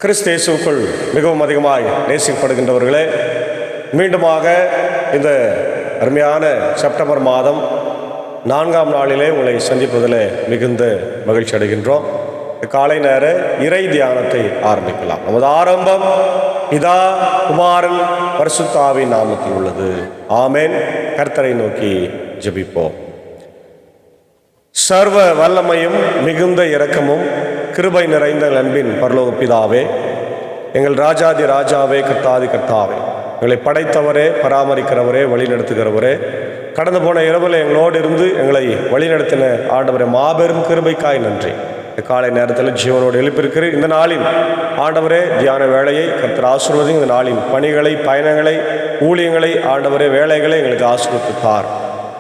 கிறிஸ்து இயேசுவுக்குள் மிகவும் அதிகமாய் நேசிக்கப்படுகின்றவர்களே, மீண்டுமாக இந்த அருமையான செப்டம்பர் மாதம் 4ஆம் நாளிலே உங்களை சந்திப்பதில் மிகுந்த மகிழ்ச்சி அடைகின்றோம். காலை நேர இறை தியானத்தை ஆரம்பிக்கலாம். நமது ஆரம்பம் பிதா, குமாரன், பரிசுத்த ஆவியின் நாமத்தில் உள்ளது. ஆமென். கர்த்தரை நோக்கி ஜெபிப்போம். சர்வ வல்லமையும் மிகுந்த இரக்கமும் கிருபை நிறைந்த அன்பின் பரலோக பிதாவே, எங்கள் ராஜாதி ராஜாவே, கர்த்தாதி கர்த்தாவே, எங்களை படைத்தவரே, பராமரிக்கிறவரே, வழிநடத்துகிறவரே, கடந்து போன இரவில் எங்களோடு இருந்து எங்களை வழிநடத்தின ஆண்டவரே, மாபெரும் கிருபைக்காய் நன்றி. காலை நேரத்தில் ஜீவனோடு எழுப்பியிருக்கிற இந்த நாளின் ஆண்டவரே தியான வேலையை கர்த்தர் ஆசீர்வதி. இந்த நாளின் பணிகளை, பயணங்களை, ஊழியங்களை, ஆண்டவரே வேலைகளை எங்களுக்கு ஆசீர்வதித்தார்.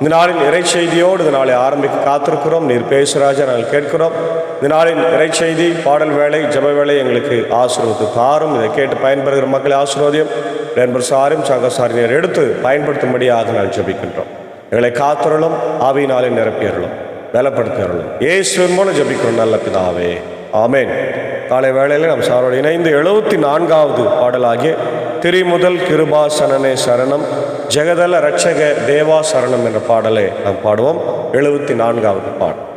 இந்த நாளின் இறை செய்தியோடு இந்த நாளை ஆரம்பிக்க காத்திருக்கிறோம். நீர் பேசுராஜா, நாங்கள் கேட்கிறோம். இந்த நாளின் இறை செய்தி, பாடல் வேலை, ஜப வேலை எங்களுக்கு ஆசீர்வதித்து தாரும். இதை கேட்டு பயன்பெறுகிற மக்களை ஆசீர்வதியும். நண்பர் சாரும் சங்கசாரினர் எடுத்து பயன்படுத்தும்படியாக நாங்கள் ஜபிக்கின்றோம். எங்களை காத்துறலும் ஆவியினாலே நிரப்பியறலும் பலப்படுத்தியறலும் இயேசுவின் மூலம் ஜபிக்கிறோம் நல்ல பிதாவே, ஆமென். காலை வேளையில் நம் சாரோடு இணைந்து 74வது பாடலாகிய திரிமுதல் கிருபாசனனே சரணம், ஜெகதல ரட்சக தேவா சரணம் என்ற பாடலை நாம் பாடுவோம். 74வது பாடல்.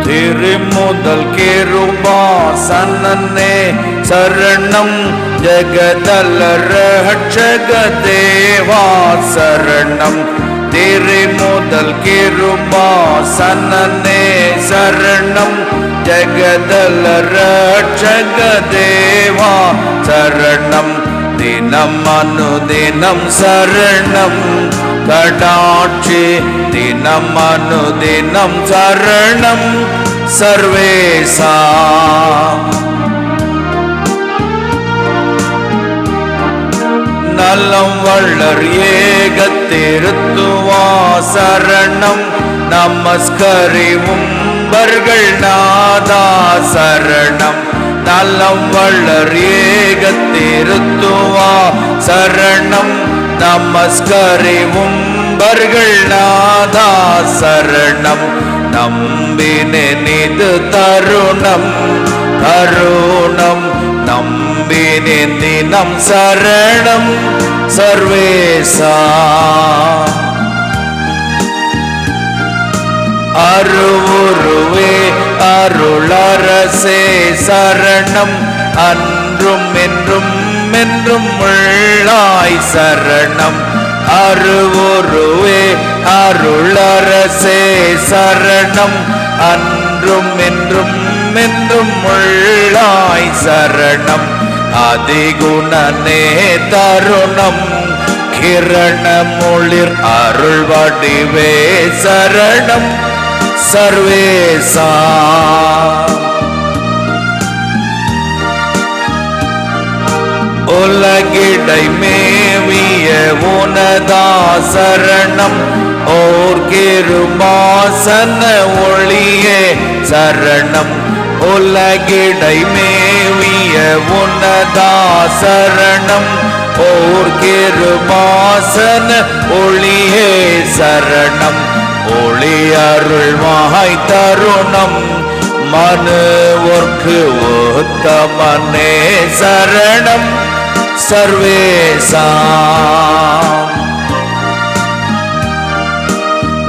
திரிமுதல் கிருபாசனனே சரணம், ஜெகதல ரட்சக தேவா சரணம். திரிமுதல் கிருபாசனனே சரணம், ஜெகதல ரட்சக தேவா சரணம். தினம் அனுதினம் சரணம் கடாட்சி, தினம் அனுதினம் சரணம் சர்வேசா. நலம் வள்ளர் ஏகத்திருத்துவா சரணம், நமஸ்கரிவும் வர்கள் நாதா சரணம். நலம் வள்ளர் ஏகத்திருத்துவா சரணம், நமஸ்கரிவும் வர்கள் நாதா சரணம். நம்பினேனிது தருணம் கருணம், நம்பினேன் தினம் சரணம் சர்வேசா. அருவுருவே அருளரசே சரணம், அன்றும் என்றும் என்றும் உள்ளாய் சரணம். அருவுருவே அருளரசே சரணம், அன்றும் என்றும் என்றும் உள்ளாய் சரணம். அதிகுணனே தருணம் கிரணமொளிர் அருள் வடிவே சரணம் சர்வேசா. உலகிடை மேவிய உனதா சரணம், ஓர் கிருபாசன ஒளியே சரணம். உலகிடை மேவிய உனதா சரணம், ஓர் கிருபாசன ஒளியே சரணம். ஒளி அருள்வாய் தருணம் மனுவோர்க்கு உத்தமனே சரணம் சர்வேசா.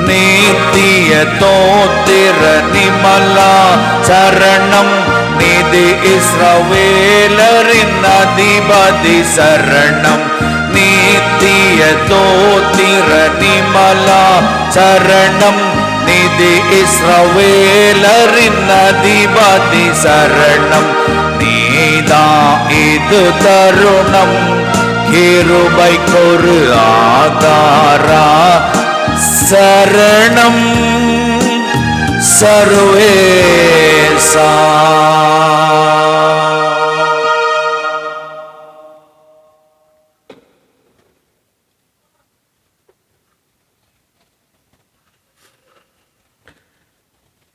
நித்திய தோத்திர நிமலா சரணம், நிதி இஸ்ரவேலரின் அதிபதி சரணம். நித்திய தோத்திர நிமலா சரணம், நிதி இஸ்ரவேலரின் அதிபதி சரணம். நீதா இது தருணம் கிருபைக்கொரு ஆதாரா சரணம் சர்வேசா.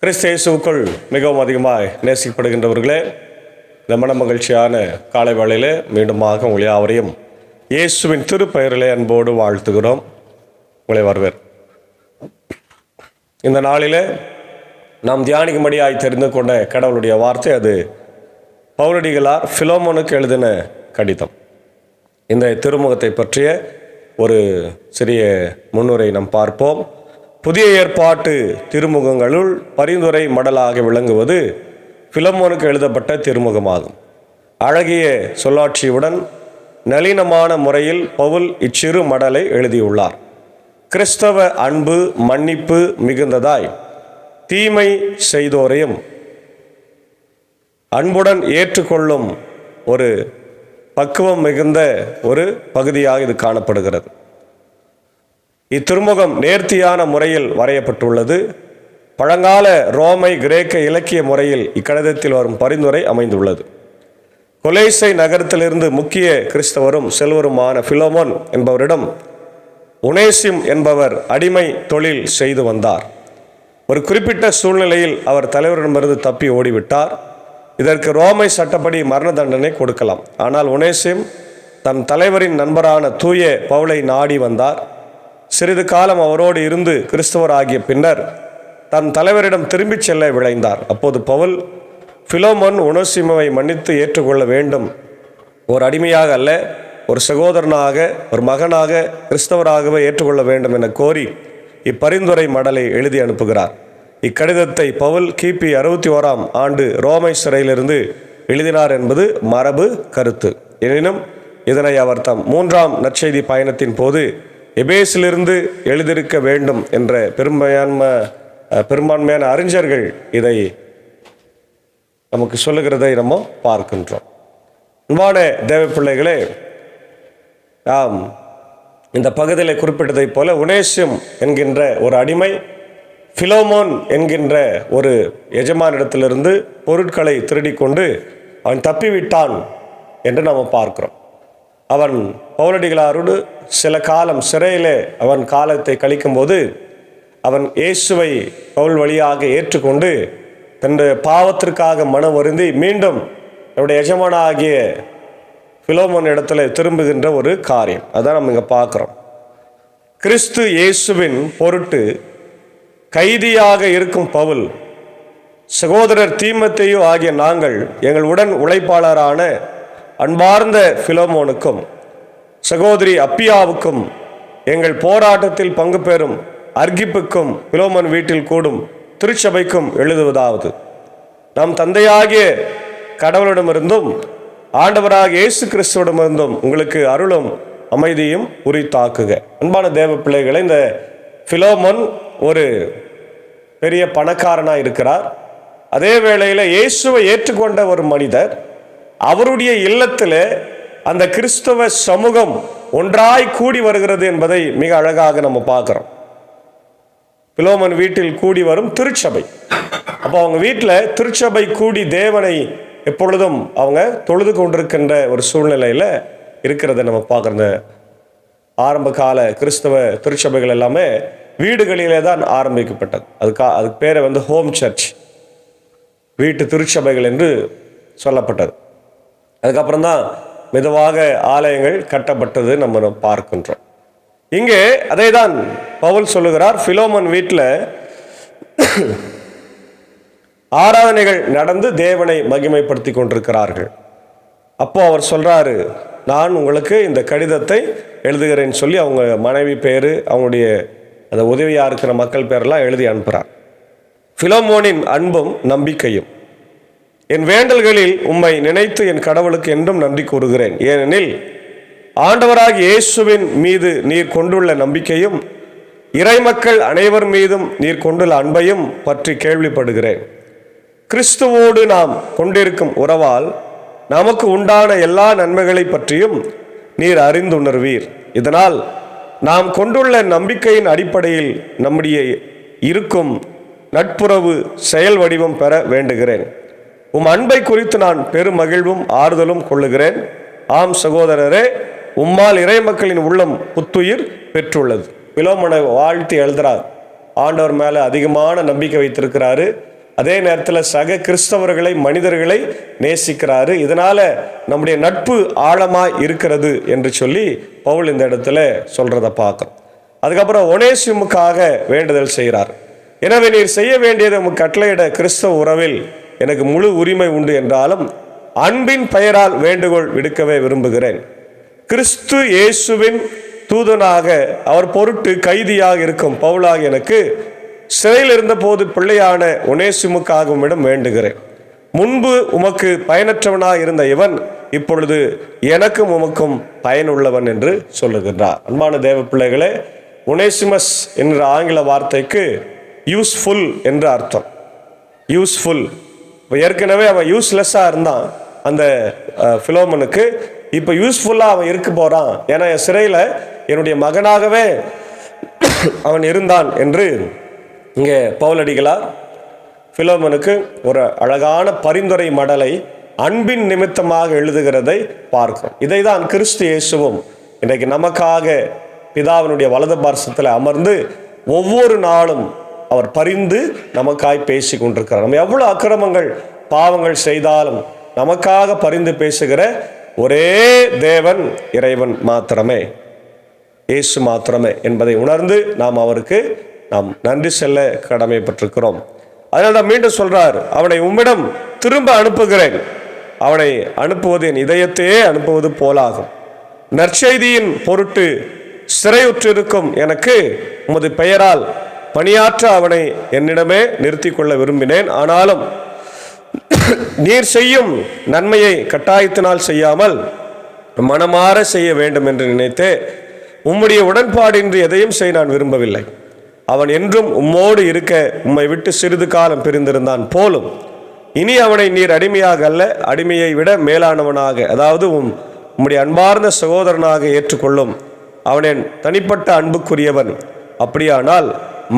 கிறிஸ்து இயேசுவுக்குள் மிகவும் அதிகமாக நேசிக்கப்படுகின்றவர்களே, இந்த மன மகிழ்ச்சியான காலை வேளையில் மீண்டுமாக உங்களை யாவரையும் இயேசுவின் திருப்பெயரிலே அன்போடு வாழ்த்துகிறோம். உங்களை வரவேற். இந்த நாளிலே நாம் தியானிக்கும்படியாய் தெரிந்து கொண்ட கடவுளுடைய வார்த்தை, அது பவுலடிகளார் பிலோமோனுக்கு எழுதின கடிதம். இந்த திருமுகத்தை பற்றிய ஒரு சிறிய முன்னுரை நாம் பார்ப்போம். புதிய ஏற்பாட்டு திருமுகங்களுள் பரிந்துரை மடலாக விளங்குவது பிலோமோனுக்கு எழுதப்பட்ட திருமுகமாகும். அழகிய சொல்லாட்சியுடன் நளினமான முறையில் பவுல் இச்சிறு மடலை எழுதியுள்ளார். கிறிஸ்தவ அன்பு மன்னிப்பு மிகுந்ததாய் தீமை செய்தோரையும் அன்புடன் ஏற்றுக்கொள்ளும் ஒரு பக்குவம் மிகுந்த ஒரு பகுதியாக இது காணப்படுகிறது. இத்திருமுகம் நேர்த்தியான முறையில் வரையப்பட்டுள்ளது. பழங்கால ரோமை கிரேக்க இலக்கிய முறையில் இக்கடிதத்தில் வரும் பரிந்துரை அமைந்துள்ளது. கொலேசை நகரத்திலிருந்து முக்கிய கிறிஸ்தவரும் செல்வருமான பிலோமோன் என்பவரிடம் உனேசிம் என்பவர் அடிமை தொழில் செய்து வந்தார். ஒரு குறிப்பிட்ட சூழ்நிலையில் அவர் தலைவரிடமிருந்து தப்பி ஓடிவிட்டார். இதற்கு ரோமை சட்டப்படி மரண தண்டனை கொடுக்கலாம். ஆனால் உனேசிம் தம் தலைவரின் நண்பரான தூய பவுலை நாடி வந்தார். சிறிது காலம் அவரோடு இருந்து கிறிஸ்தவராகிய பின்னர் தம் தலைவரிடம் திரும்பிச் செல்ல விளைந்தார். அப்போது பவுல் பிலோமோன் உனேசிமை மன்னித்து ஏற்றுக்கொள்ள வேண்டும், ஒரு அடிமையாக அல்ல, ஒரு சகோதரனாக, ஒரு மகனாக, கிறிஸ்தவராகவே ஏற்றுக்கொள்ள வேண்டும் என கோரி இப்பரிந்துரை மடலை எழுதி அனுப்புகிறார். இக்கடிதத்தை பவுல் கிபி 61ஆம் ஆண்டு ரோமை சிறையிலிருந்து எழுதினார் என்பது மரபு கருத்து. எனினும் இதனை அவர் தம் 3ஆம் நற்செய்தி பயணத்தின் போது எபேசிலிருந்து எழுதியிருக்க வேண்டும் என்ற பெரும்பான்மையான அறிஞர்கள் இதை நமக்கு சொல்லுகிறதை நம்ம பார்க்கின்றோம். அன்பான தேவ பிள்ளைகளே, நாம் இந்த பகுதியில் குறிப்பிட்டதைப் போல உனேசிம் என்கின்ற ஒரு அடிமை பிலோமோன் என்கின்ற ஒரு எஜமானிடத்திலிருந்து பொருட்களை திருடிக்கொண்டு அவன் தப்பிவிட்டான் என்று நாம் பார்க்கிறோம். அவன் பவுலடிகளாரோடு சில காலம் சிறையிலே அவன் காலத்தை கழிக்கும்போது அவன் இயேசுவை பவுல் வழியாக ஏற்றுக்கொண்டு தன்னுடைய பாவத்திற்காக மனம் வருந்தி மீண்டும் அவருடைய எஜமானாகிய பிலோமோன் இடத்துல திரும்புகின்ற ஒரு காரியம் அதான் நம்ம இங்கே பார்க்குறோம். கிறிஸ்து இயேசுவின் பொருட்டு கைதியாக இருக்கும் பவுல், சகோதரர் தீமோத்தேயு ஆகிய நாங்கள் எங்கள் உடன் உழைப்பாளரான அன்பார்ந்த பிலோமோனுக்கும் சகோதரி அப்பியாவுக்கும் எங்கள் போராட்டத்தில் பங்கு பெறும் அர்கிப்புக்கும் பிலோமோன் வீட்டில் கூடும் திருச்சபைக்கும் எழுதுவதாவது, நம் தந்தையாகிய கடவுளிடமிருந்தும் ஆண்டவராக இயேசு கிறிஸ்துவிடமிருந்தும் உங்களுக்கு அருளும் அமைதியும் உரித்தாக்குக. அன்பான தேவ பிள்ளைகளை, இந்த பிலோமோன் ஒரு பெரிய பணக்காரனாக இருக்கிறார். அதே வேளையில் இயேசுவை ஏற்றுக்கொண்ட ஒரு மனிதர். அவருடைய இல்லத்தில் அந்த கிறிஸ்தவ சமூகம் ஒன்றாய் கூடி வருகிறது என்பதை மிக அழகாக நம்ம பார்க்குறோம். பிலோமோன் வீட்டில் கூடி வரும் திருச்சபை. அப்போ அவங்க வீட்டில் திருச்சபை கூடி தேவனை எப்பொழுதும் அவங்க தொழுது கொண்டிருக்கின்ற ஒரு சூழ்நிலையில் இருக்கிறத நம்ம பார்க்குற ஆரம்ப கால கிறிஸ்தவ திருச்சபைகள் எல்லாமே வீடுகளிலே தான் ஆரம்பிக்கப்பட்டது. அதுக்கு பேரை ஹோம் சர்ச், வீட்டு திருச்சபைகள் என்று சொல்லப்பட்டது. அதுக்கப்புறம் தான் மெதுவாக ஆலயங்கள் கட்டப்பட்டது நம்ம பார்க்கின்றோம். இங்கே அதே தான் பவுல் சொல்லுகிறார். பிலோமோன் வீட்டில் ஆராதனைகள் நடந்து தேவனை மகிமைப்படுத்தி கொண்டிருக்கிறார்கள். அப்போ அவர் சொல்றாரு, நான் உங்களுக்கு இந்த கடிதத்தை எழுதுகிறேன்னு சொல்லி அவங்க மனைவி பேர், அவங்களுடைய அந்த உதவியாக இருக்கிற மக்கள் பேரெல்லாம் எழுதி அனுப்புகிறார். பிலோமோனின் அன்பும் நம்பிக்கையும், என் வேண்டல்களில் உம்மை நினைத்து என் கடவுளுக்கு என்றும் நன்றி கூறுகிறேன். ஏனெனில் ஆண்டவராகிய இயேசுவின் மீது நீர் கொண்டுள்ள நம்பிக்கையும் இறைமக்கள் அனைவர் மீதும் நீர் கொண்டுள்ள அன்பையும் பற்றி கேள்விப்படுகிறேன். கிறிஸ்துவோடு நாம் கொண்டிருக்கும் உறவால் நமக்கு உண்டான எல்லா நன்மைகளை பற்றியும் நீர் அறிந்துணர்வீர். இதனால் நாம் கொண்டுள்ள நம்பிக்கையின் அடிப்படையில் நம்முடைய இருக்கும் நட்புறவு செயல் வடிவம் பெற வேண்டுகிறேன். உம் அன்பை குறித்து நான் பெருமகிழ்வும் ஆறுதலும் கொள்ளுகிறேன். ஆம் சகோதரரே, உம்மால் இறை மக்களின் உள்ளம் புத்துயிர் பெற்றுள்ளது. பிலோமோனை வாழ்த்தி எழுதுறார். ஆண்டவர் மேலே அதிகமான நம்பிக்கை வைத்திருக்கிறாரு. அதே நேரத்தில் சக கிறிஸ்தவர்களை, மனிதர்களை நேசிக்கிறாரு. இதனால நம்முடைய நட்பு ஆழமாய் இருக்கிறது என்று சொல்லி பவுல் இந்த இடத்துல சொல்றத பார்க்கிறோம். அதுக்கப்புறம் ஒனேசிமுக்காக வேண்டுதல் செய்கிறார். எனவே நீர் செய்ய வேண்டியதை உமக்கு கட்டளையிட கிறிஸ்தவ உறவில் எனக்கு முழு உரிமை உண்டு என்றாலும் அன்பின் பெயரால் வேண்டுகோள் விடுக்கவே விரும்புகிறேன். கிறிஸ்து இயேசுவின் தூதனாக அவர் பொருட்டு கைதியாக இருக்கும் பவுலாக எனக்கு சிறையில் இருந்தபோது பிள்ளையான ஒனேசிமுக்காக உம்மிடம் வேண்டுகிறேன். முன்பு உமக்கு பயனற்றவனாக இருந்த இவன் இப்பொழுது எனக்கும் உமக்கும் பயனுள்ளவன் என்று சொல்லுகின்றார். அன்பான தேவ பிள்ளைகளே, ஒனேசிமஸ் என்ற ஆங்கில வார்த்தைக்கு யூஸ்ஃபுல் என்று அர்த்தம். யூஸ்ஃபுல். ஏற்கனவே அவன் யூஸ்லெஸ்ஸாக இருந்தான் அந்த பிலோமனுக்கு. இப்போ யூஸ்ஃபுல்லாக அவன் இருக்க போகிறான். ஏன்னா என் சிறையில் என்னுடைய மகனாகவே அவன் இருந்தான் என்று இங்கே பவுலடிகளார் பிலோமனுக்கு ஒரு அழகான பரிந்துரை மடலை அன்பின் நிமித்தமாக எழுதுகிறதை பார்க்கிறோம். இதை தான் கிறிஸ்து இயேசுவும் இன்றைக்கு நமக்காக பிதாவினுடைய வலது பார்சத்தில் அமர்ந்து ஒவ்வொரு நாளும் அவர் பரிந்து நமக்காய் பேசி கொண்டிருக்கிறார். நம்ம எவ்வளவு அக்கிரமங்கள் பாவங்கள் செய்தாலும் நமக்காக பரிந்து பேசுகிற ஒரே தேவன் இறைவன் மாத்திரமே, இயேசு மாத்திரமே என்பதை உணர்ந்து நாம் அவருக்கு நன்றி செல்ல கடமைப்பட்டிருக்கிறோம். அதனால தான் மீண்டும் சொல்றார், அவனை உம்மிடம் திரும்ப அனுப்புகிறேன். அவனை அனுப்புவது என் இதயத்தையே அனுப்புவது போலாகும். நற்செய்தியின் பொருட்டு சிறையுற்றிருக்கும் எனக்கு உமது பெயரால் பணியாற்ற அவனை என்னிடமே நிறுத்தி கொள்ள விரும்பினேன். ஆனாலும் நீர் செய்யும் நன்மையை கட்டாயத்தினால் செய்யாமல் மனமாற செய்ய வேண்டும் என்று நினைத்தே உம்முடைய உடன்பாடின்றி எதையும் செய்ய நான் விரும்பவில்லை. அவன் என்றும் உம்மோடு இருக்க உம்மை விட்டு சிறிது காலம் பிரிந்திருந்தான் போலும் இனி அவனை நீர் அடிமையாக அல்ல, அடிமையை விட மேலானவனாக, அதாவது உம்முடைய அன்பார்ந்த சகோதரனாக ஏற்றுக்கொள்ளும். அவன் என் தனிப்பட்ட அன்புக்குரியவன். அப்படியானால்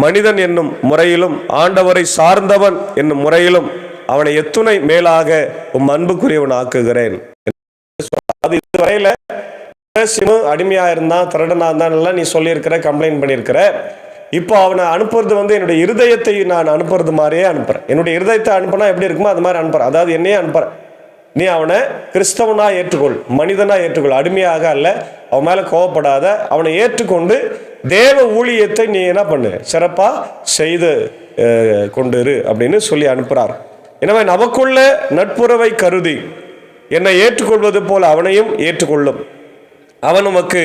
மனிதன் என்னும் முறையிலும் ஆண்டவரை சார்ந்தவன் என்னும் முறையிலும் அவனை எத்துணை மேலாக அன்புக்குரியவன் ஆக்குகிறேன். அது இதுவரையில அடிமையா இருந்தான், திருடனா இருந்தான், நீ சொல்லியிருக்கிற, கம்ப்ளைண்ட் பண்ணியிருக்கிற. இப்போ அவனை அனுப்புறது என்னுடைய இருதயத்தை நான் அனுப்புறது மாதிரியே அனுப்புறேன். என்னுடைய இருதயத்தை அனுப்புனா எப்படி இருக்குமோ அது மாதிரி அனுப்புறேன். அதாவது என்னையே அனுப்புறேன். நீ அவனை கிறிஸ்தவனா ஏற்றுக்கொள், மனிதனா ஏற்றுக்கொள், அடிமையாக அல்ல. அவன் மேல கோவப்படாத, அவனை ஏற்றுக்கொண்டு தேவ ஊழியத்தை நீ என்ன பண்ணு, சிறப்பா செய்து கொண்டு இரு அப்படின்னு சொல்லி அனுப்புறார். எனவே நமக்குள்ள நட்புறவை கருதி என்னை ஏற்றுக்கொள்வது போல அவனையும் ஏற்றுக்கொள்ளும். அவன் உமக்கு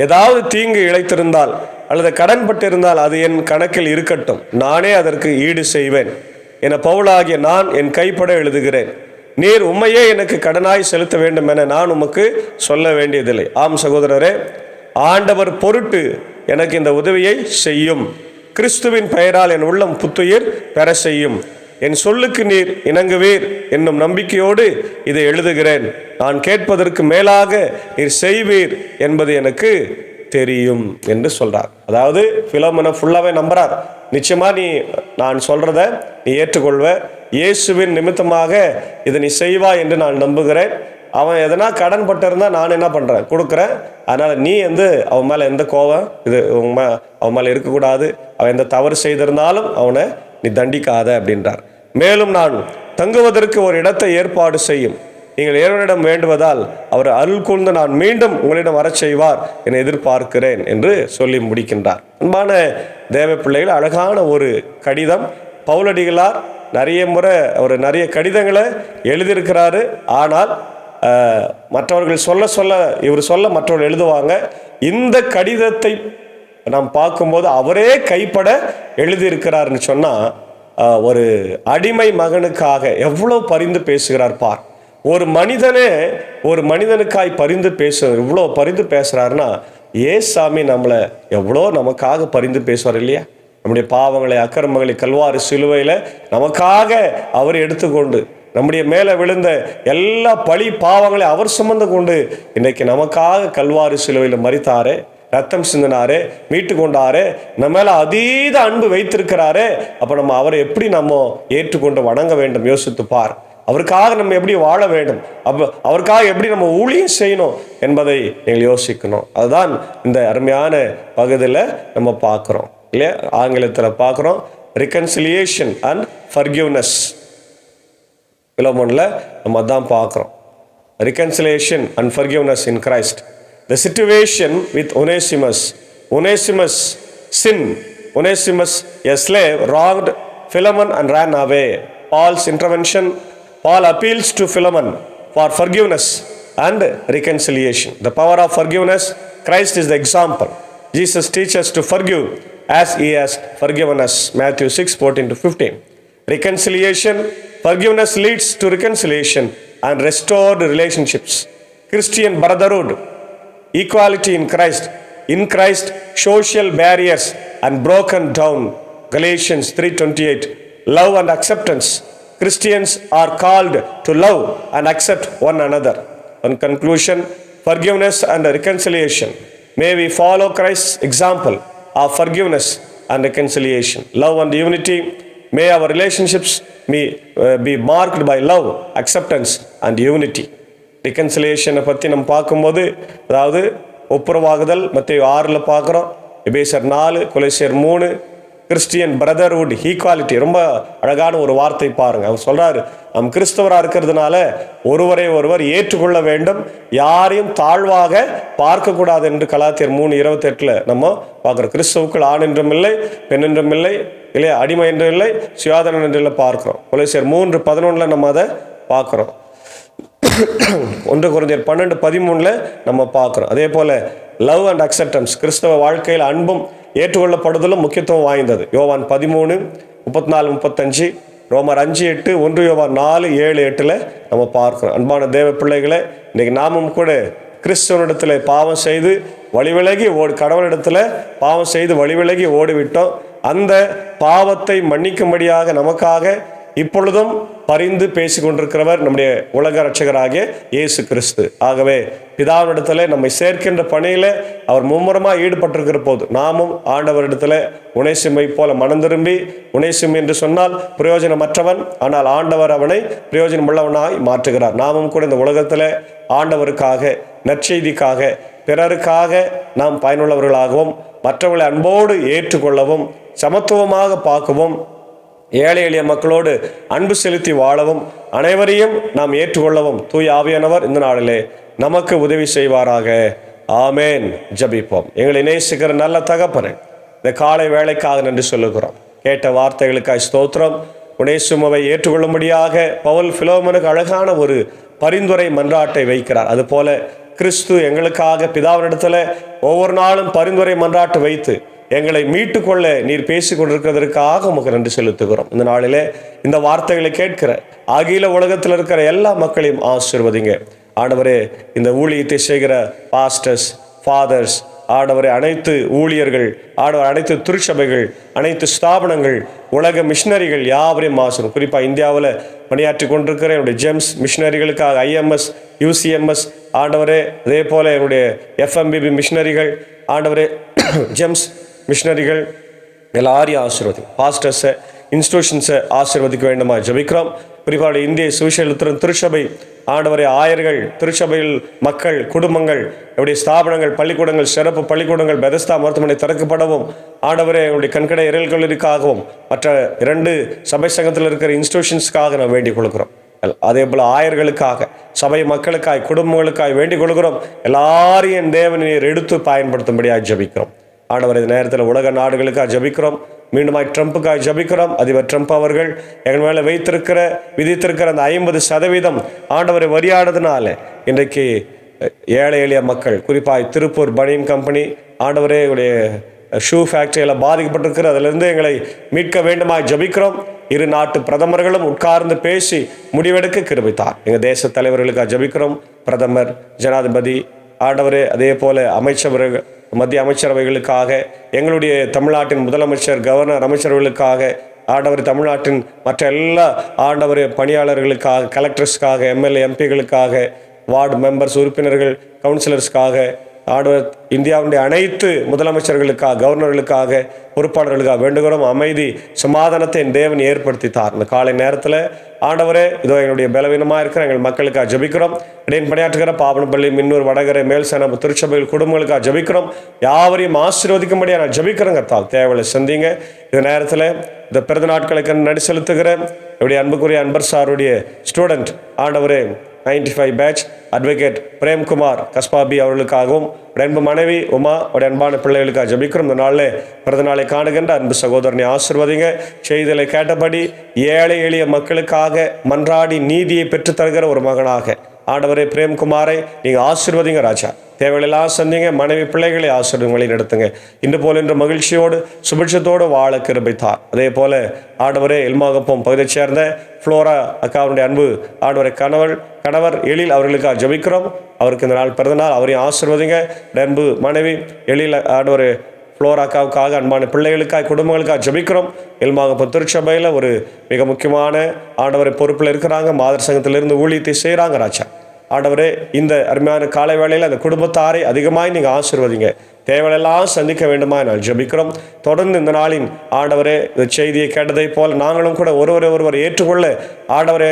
ஏதாவது தீங்கு இழைத்திருந்தால் அல்லது கடன்பட்டிருந்தால் அது என் கணக்கில் இருக்கட்டும், நானே அதற்கு ஈடு செய்வேன் என பவுலாகிய நான் என் கைப்பட எழுதுகிறேன். நீர் உம்மையே எனக்கு கடனாய் செலுத்த வேண்டும் என நான் உமக்கு சொல்ல வேண்டியதில்லை. ஆம் சகோதரரே, ஆண்டவர் பொருட்டு எனக்கு இந்த உதவியை செய்யும். கிறிஸ்துவின் பெயரால் என் உள்ளம் புத்துயிர் பெற செய்யும். என் சொல்லுக்கு நீர் இணங்குவீர் என்னும் நம்பிக்கையோடு இதை எழுதுகிறேன். நான் கேட்பதற்கு மேலாக நீர் செய்வீர் என்பது எனக்கு தெரியும் என்று சொல்றார். அதாவது பிலோமனை ஃபுல்லாவே நம்புறார். நிச்சயமா நான் சொல்றத நீ ஏற்றுக்கொள்வ, இயேசுவின் நிமித்தமாக இதை நீ செய்வா என்று நான் நம்புகிறேன். அவன் எதனா கடன் பட்டிருந்தா நான் என்ன பண்றேன், கொடுக்குறேன். அதனால நீ அவன் மேல எந்த கோபம் அவன் மேல இருக்கக்கூடாது. அவன் எந்த தவறு செய்திருந்தாலும் அவனை நீ தண்டிக்காத அப்படின்றார். மேலும் நான் தங்குவதற்கு ஒரு இடத்தை ஏற்பாடு செய்யும். நீங்கள் இறைவனிடம் வேண்டுவதால் அவர் அருள் கூர்ந்து நான் மீண்டும் உங்களிடம் வரச் செய்வார் என எதிர்பார்க்கிறேன் என்று சொல்லி முடிக்கின்றார். அன்பான தேவ பிள்ளைகள், அழகான ஒரு கடிதம். பவுலடிகளார் நிறைய முறை அவர் நிறைய கடிதங்களை எழுதியிருக்கிறாரு. ஆனால் மற்றவர்கள் இவர் சொல்ல மற்றவர்கள் எழுதுவாங்க. இந்த கடிதத்தை நாம் பார்க்கும்போது அவரே கைப்பட எழுதியிருக்கிறார்னு சொன்னால், ஒரு அடிமை மகனுக்காக எவ்வளோ பரிந்து பேசுகிறார் பார். ஒரு மனிதனுக்காய் பரிந்து இவ்வளோ பரிந்து பேசுகிறாருன்னா, ஏசாமி நம்மளை எவ்வளோ நமக்காக பரிந்து பேசுவார் இல்லையா? நம்முடைய பாவங்களை, அக்கிரமங்களை கல்வாரி சிலுவையில் நமக்காக அவர் எடுத்துக்கொண்டு நம்முடைய மேலே விழுந்த எல்லா பழி பாவங்களை அவர் சுமந்து கொண்டு இன்றைக்கு நமக்காக கல்வாரி சிலுவையில் மரித்தாரே, ரத்தம் சிந்தினாரே, மீட்டு கொண்டாரே, நம்ம மேல அதீத அன்பு வைத்திருக்கிறாரே. அப்ப நம்ம அவரை எப்படி நம்ம ஏற்றுக்கொண்டு வணங்க வேண்டும் யோசித்து பார். அவருக்காக நம்ம எப்படி வாழ வேண்டும், அவருக்காக எப்படி நம்ம ஊழியம் செய்யணும் என்பதை நீங்கள் யோசிக்கணும். அதுதான் இந்த அருமையான பகுதியில் நம்ம பார்க்குறோம் இல்லையா? ஆங்கிலத்தில் பார்க்குறோம், reconciliation and forgiveness. பிலோமோனில் நம்ம அதான் பார்க்குறோம். reconciliation and forgiveness in Christ. The situation with Onesimus sin. Onesimus, a slave, wronged Philemon and ran away. Paul's intervention. Paul appeals to Philemon for forgiveness and reconciliation. The power of forgiveness, Christ is the example. Jesus teaches to forgive as he has forgiven us. Matthew 6:14-15. Reconciliation, forgiveness leads to reconciliation and restored relationships. Christian brotherhood, equality in Christ. In Christ, social barriers and broken down. Galatians 3:28. Love and acceptance. Christians are called to love and accept one another. In conclusion, forgiveness and reconciliation. May we follow Christ's example of forgiveness and reconciliation. Love and unity. May our relationships be marked by love, acceptance and unity. reconciliation பற்றி நம்ம பார்க்கும்போது, அதாவது ஒப்புரவாகுதல் மத்தேயு 6 பார்க்குறோம், எபேசியர் 4, கொலோசியர் 3. Christian பிரதர்வுட், equality, ரொம்ப அழகான ஒரு வார்த்தை பாருங்க. அவர் சொல்றாரு, நம் கிறிஸ்தவராக இருக்கிறதுனால ஒருவரை ஒருவர் ஏற்றுக்கொள்ள வேண்டும், யாரையும் தாழ்வாக பார்க்கக்கூடாது என்று கலாத்தியர் 3:28 நம்ம பார்க்குறோம். கிறிஸ்தவுக்குள் ஆண் என்றும் இல்லை, பெண் என்றும் இல்லை, இல்லையா, அடிமை என்றும் இல்லை, சுயாதனன் என்று இல்லை பார்க்குறோம். கொலோசியர் 3:11 நம்ம அதை பார்க்குறோம். 1 கொரிந்தியர் 12:13 நம்ம பார்க்குறோம். அதே போல லவ் அண்ட் அக்செப்டன்ஸ், கிறிஸ்தவ வாழ்க்கையில் அன்பும் ஏற்றுக்கொள்ளப்படுதலும் முக்கியத்துவம் வாய்ந்தது. யோவான் 13:34-35, ரோமர் 5:8, 1 யோவான் 4:7-8 நம்ம பார்க்கிறோம். அன்பான தேவ பிள்ளைகளை, இன்னைக்கு நாமும் கூட கிறிஸ்தவனிடத்தில் பாவம் செய்து வழிவிலகி கடவுளிடத்தில் பாவம் செய்து வழிவிலகி ஓடிவிட்டோம். அந்த பாவத்தை மன்னிக்கும்படியாக நமக்காக இப்பொழுதும் பரிந்து பேசிக்கொண்டிருக்கிறவர் நம்முடைய உலக ரட்சகராகிய இயேசு கிறிஸ்து. ஆகவே பிதாவினிடத்தில் நம்மை சேர்க்கின்ற பணியில் அவர் மும்முரமாக ஈடுபட்டிருக்கிற போது நாமும் ஆண்டவரிடத்தில் உனேசிமை போல மனம் திரும்பி, உனேசிம் என்று சொன்னால் பிரயோஜனமற்றவன், ஆனால் ஆண்டவர் அவனை பிரயோஜனம் உள்ளவனாய் மாற்றுகிறார். நாமும் கூட இந்த உலகத்தில் ஆண்டவருக்காக, நற்செய்திக்காக, பிறருக்காக நாம் பயனுள்ளவர்களாகவும், மற்றவர்களை அன்போடு ஏற்றுக்கொள்ளவும், சமத்துவமாக பார்க்கவும், ஏழை எளிய மக்களோடு அன்பு செலுத்தி வாழவும், அனைவரையும் நாம் ஏற்றுக்கொள்ளவும் தூய ஆவியானவர் இந்த நாளிலே நமக்கு உதவி செய்வாராக. ஆமேன். ஜெபிப்போம். எங்களை நேசிக்கிற நல்ல தகப்பனே, இந்த காலை வேளைக்காக நன்றி சொல்லுகிறோம். கேட்ட வார்த்தைகளுக்காய் ஸ்தோத்திரம். உனேசுமவை ஏற்றுக்கொள்ளும்படியாக பவுல் பிலோமனுக்கு அழகான ஒரு பரிந்துரை மன்றாட்டை வைக்கிறார். அதுபோல கிறிஸ்து எங்களுக்காக பிதாவினிடத்தில் ஒவ்வொரு நாளும் பரிந்துரை மன்றாட்டு வைத்து எங்களை மீட்டுக்கொள்ள நீர் பேசிக் கொண்டிருக்கிறதற்காக உமக்கு நன்றி செலுத்துகிறோம். இந்த நாளிலே இந்த வார்த்தைகளை கேட்கிற அகில உலகத்தில் இருக்கிற எல்லா மக்களையும் ஆசீர்வதிங்க ஆண்டவரே. இந்த ஊழியத்தை செய்கிற பாஸ்டர்ஸ், ஃபாதர்ஸ், ஆண்டவரே, அனைத்து ஊழியர்கள், ஆண்டவர், அனைத்து திருச்சபைகள், அனைத்து ஸ்தாபனங்கள், உலக மிஷினரிகள் யாவரையும் ஆசீர்வதிங்க. குறிப்பாக இந்தியாவில் பணியாற்றி கொண்டிருக்கிற என்னுடைய ஜெம்ஸ் மிஷினரிகளுக்காக, IMS, UCMS, ஆண்டவரே, அதே போல என்னுடைய FMBB மிஷினரிகள், ஆண்டவரே, ஜெம்ஸ் மிஷினரிகள் எல்லாரையும் ஆசீர்வதிங்க. பாஸ்டர்ஸை, இன்ஸ்டிடியூஷன்ஸை ஆசீர்வதிக்க வேண்டுமா ஜெபிக்கிறோம். குறிப்பாக இந்திய சுவிசேஷ லுத்தரன் திருச்சபை, ஆண்டவரே, ஆயர்கள், திருச்சபையில் மக்கள், குடும்பங்கள், என்னுடைய ஸ்தாபனங்கள், பள்ளிக்கூடங்கள், சிறப்பு பள்ளிக்கூடங்கள், பெதஸ்தா மருத்துவமனை திறக்கப்படவும், ஆண்டவரே, என்னுடைய கண்கடை இறையல் கல்லூரிக்காகவும் மற்ற 2 சபை சங்கத்தில் இருக்கிற இன்ஸ்டிடியூஷன்ஸ்க்காக நாம் வேண்டிக் கொள்கிறோம். அதே போல் ஆயர்களுக்காக, சபை மக்களுக்காய், குடும்பங்களுக்காய் வேண்டிக் கொள்கிறோம். எல்லாரையும் தேவநீர் எடுத்து பயன்படுத்தும்படியாக ஜபிக்கிறோம். ஆண்டவர், இந்த நேரத்தில் உலக நாடுகளுக்காக ஜபிக்கிறோம். மீண்டுமாய் ட்ரம்ப்புக்காக ஜபிக்கிறோம். அதிபர் ட்ரம்ப் அவர்கள் எங்கள் மேலே விதித்திருக்கிற அந்த 50% ஆண்டவரை வரியாடுறதுனால இன்றைக்கு ஏழை எளிய மக்கள், குறிப்பாக திருப்பூர் பனியன் கம்பெனி, ஆண்டவரே, உடைய ஷூ ஃபேக்டரியில் பாதிக்கப்பட்டிருக்கிற அதிலிருந்து எங்களை மீட்க வேண்டுமாய் ஜபிக்கிறோம். 2 நாட்டு பிரதமர்களும் உட்கார்ந்து பேசி முடிவெடுக்க கிருபைத்தார். எங்கள் தேச தலைவர்களுக்காக ஜபிக்கிறோம். பிரதமர், ஜனாதிபதி, ஆண்டவரே, அதே போல அமைச்சர்கள், மத்திய அமைச்சரவைகளுக்காக, எங்களுடைய தமிழ்நாட்டின் முதலமைச்சர், கவர்னர், அமைச்சர்களுக்காக, ஆண்டவர், தமிழ்நாட்டின் மற்ற எல்லா ஆண்டவர் பணியாளர்களுக்காக, கலெக்டர்ஸ்க்காக, MLA MPகளுக்காக, வார்டு மெம்பர்ஸ், உறுப்பினர்கள், கவுன்சிலர்ஸ்க்காக, ஆண்டவர் இந்தியாவுடைய அனைத்து முதலமைச்சர்களுக்காக, கவர்னர்களுக்காக, பொறுப்பாளர்களுக்காக வேண்டுகிறோம். அமைதி சமாதானத்தை என் தேவன் ஏற்படுத்தி தார். இந்த காலை நேரத்தில் ஆண்டவரே, இதோ எங்களுடைய பலவீனமாக இருக்கிற எங்கள் மக்களுக்காக ஜபிக்கிறோம். இடையின் பணியாற்றுகிற பாபனப்பள்ளி, மின்னூர், வடகரை, மேல்சேனம், திருச்சபையில் குடும்பங்களுக்காக ஜபிக்கிறோம். யாவரையும் ஆசீர்வதிக்கும்படியாக நான் ஜபிக்கிறேங்க. தேவையை சந்திங்க. இந்த நேரத்தில் இந்த பிறந்த நாட்களுக்கு நடி செலுத்துகிற என்னுடைய அன்புக்குரிய அன்பர் சாருடைய ஸ்டூடெண்ட் ஆண்டவரே 95 பேட்ச் அட்வொகேட் பிரேம்குமார் கஸ்பாபி அவர்களுக்காகவும், அன்பு மனைவி உமா, உடைய அன்பான பிள்ளைகளுக்காக ஜபிக்கிறோம். இந்த நாளில் பிறந்த நாளை காணுகின்ற அன்பு சகோதரனை ஆசீர்வதிங்க. செய்திகளை கேட்டபடி ஏழை எளிய மக்களுக்காக மன்றாடி நீதியை பெற்றுத்தருகிற ஒரு மகனாக ஆண்டவரே பிரேம்குமாரை நீங்கள் ஆசீர்வதிங்க ராஜா. தேவைகளெல்லாம் சந்திங்க. மனைவி பிள்ளைகளை ஆசீர்வங்களை நடத்துங்க. இன்று போல இன்று மகிழ்ச்சியோடு சுபிட்சத்தோடு வாழ கிருபை தார். அதே போல ஆண்டவரே எல்மாகப்பம் பகுதியை சேர்ந்த ஃப்ளோரா அக்காவுடைய அன்பு ஆண்டவரை கணவர் எழில் அவர்களுக்காக ஜபிக்கிறோம். அவருக்கு இந்த நாள் பிறந்தநாள், அவரையும் ஆசீர்வதிங்க. அன்பு மனைவி எழில் ஆண்டவர் ஃப்ளோராக்காவுக்காக, அன்பான பிள்ளைகளுக்காக, குடும்பங்களுக்காக ஜபிக்கிறோம். எல்மாகப்பம் திருச்சபையில் ஒரு மிக முக்கியமான ஆண்டவரை பொறுப்பில் இருக்கிறாங்க. மாதர் சங்கத்திலிருந்து ஊழியத்தை செய்கிறாங்க ராஜா. ஆண்டவரே, இந்த அருமையான காலை வேளையில் அந்த குடும்பத்தாரை அதிகமாக நீங்கள் ஆசீர்வதிங்க. தேவையெல்லாம் சந்திக்க வேண்டுமா நான் ஜபிக்கிறோம். தொடர்ந்து இந்த நாளின் ஆண்டவரே இந்த செய்தியை கேட்டதை போல் நாங்களும் கூட ஒருவர் ஏற்றுக்கொள்ள ஆண்டவரே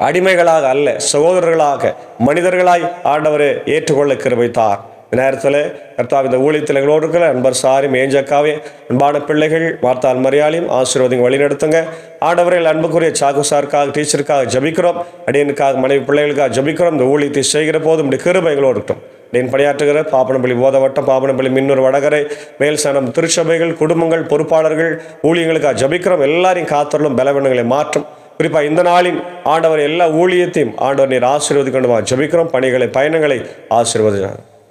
அடிமைகளாக அல்ல, சகோதரர்களாக, மனிதர்களாய் ஆண்டவரை ஏற்றுக்கொள்ள கிருபை தார். நேரத்தில் கர்த்தாவே, இந்த ஊழியத்தில் எங்களோடு இருக்கிற அன்பர் சாரி மேஞ்சக்காவே, அன்பான பிள்ளைகள் மார்த்தால் மரியாதையும் ஆசீர்வாதம் வழிநடத்துங்க. ஆண்டவர்கள் அன்புக்குரிய சாக்கு சாருக்காக, டீச்சருக்காக ஜபிக்கிறோம். அடியனுக்காக, மனைவி பிள்ளைகளுக்காக ஜபிக்கிறோம். இந்த ஊழியத்தை செய்கிற போது இந்த கிருபை எங்களோடு இருக்கட்டும். அடியன் பணியாற்றுகிற பாபனப்பள்ளி போதவட்டம், பாபனப்பள்ளி, மின்னூர், வடகரை, மேல்சேனம், திருச்சபைகள், குடும்பங்கள், பொறுப்பாளர்கள், ஊழியங்களுக்காக ஜபிக்கிறோம். எல்லாரையும் காத்தரலும் பலவீனங்களை மாற்றும். குறிப்பாக இந்த நாளின் ஆண்டவர் எல்லா ஊழியத்தையும் ஆண்டவர் நீர் ஆசீர்வதிக்கணுமா ஜபிக்கிறோம். பணிகளை, பயணங்களை ஆசீர்வதி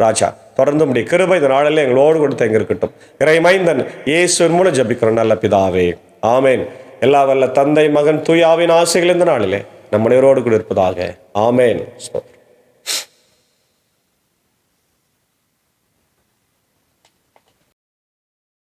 ராஜா. தொடர்ந்து முடிய கிருபை இந்த நாளில் எங்களோடு கொடுத்து எங்க இருக்கட்டும். இறைமைந்தன் இயேசுவின் மூலம் ஜபிக்கிறோம் நல்ல பிதாவே, ஆமேன். எல்லா வல்ல தந்தை, மகன், தூய ஆவியின் ஆசைகள் இந்த நாளிலே நம்முடையவரோடு கூட இருப்பதாக. ஆமேன்.